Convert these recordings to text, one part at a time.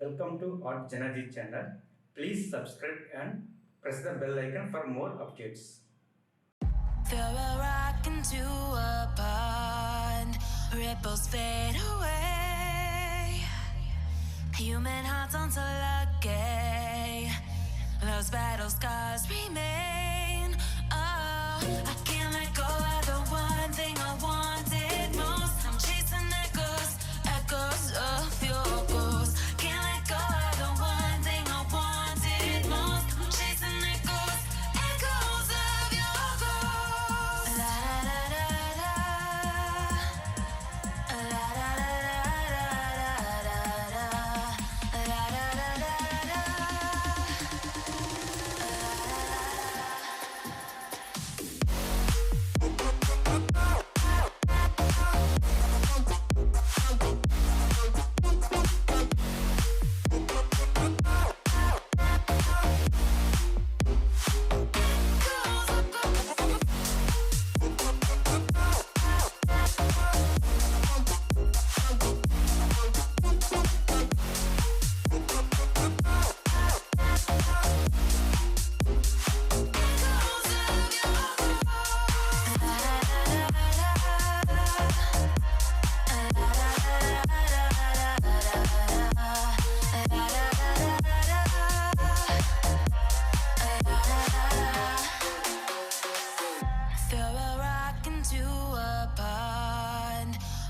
Welcome to Art Janaji channel. Please subscribe and press the bell icon for more updates. Throw a rock into a pond, ripples fade away. Human hearts aren't so lucky, those battle scars remain. Oh, I can't let go of the one thing I wanted most. I'm chasing echoes of your ghost. Can't let go of the one thing I wanted most. I'm chasing echoes of your ghost. La da da da da, la da da da da, la da da da da.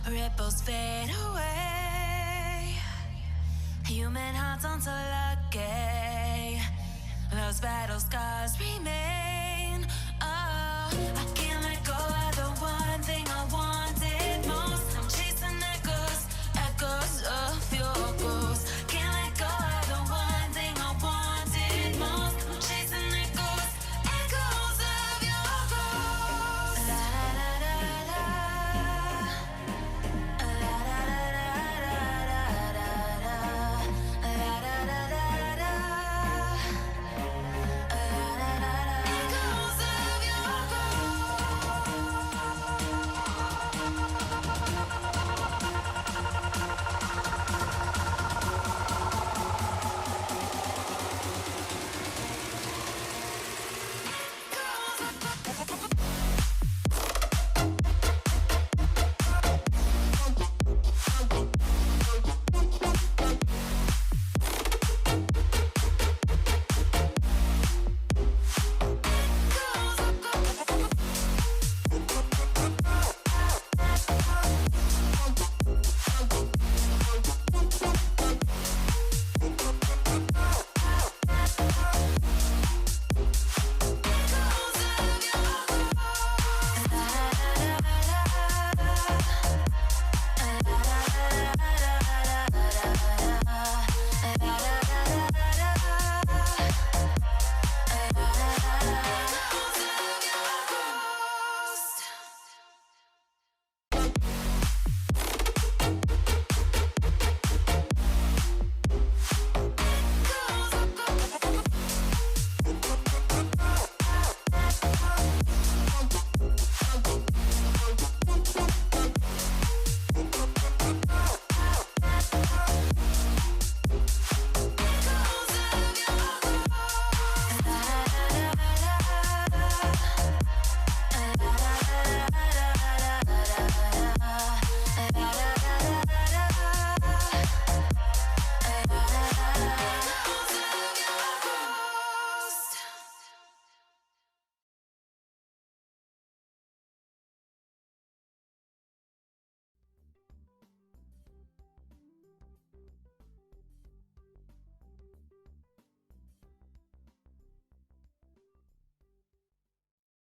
Ripples fade away. Human hearts aren't so lucky, those battle scars remain.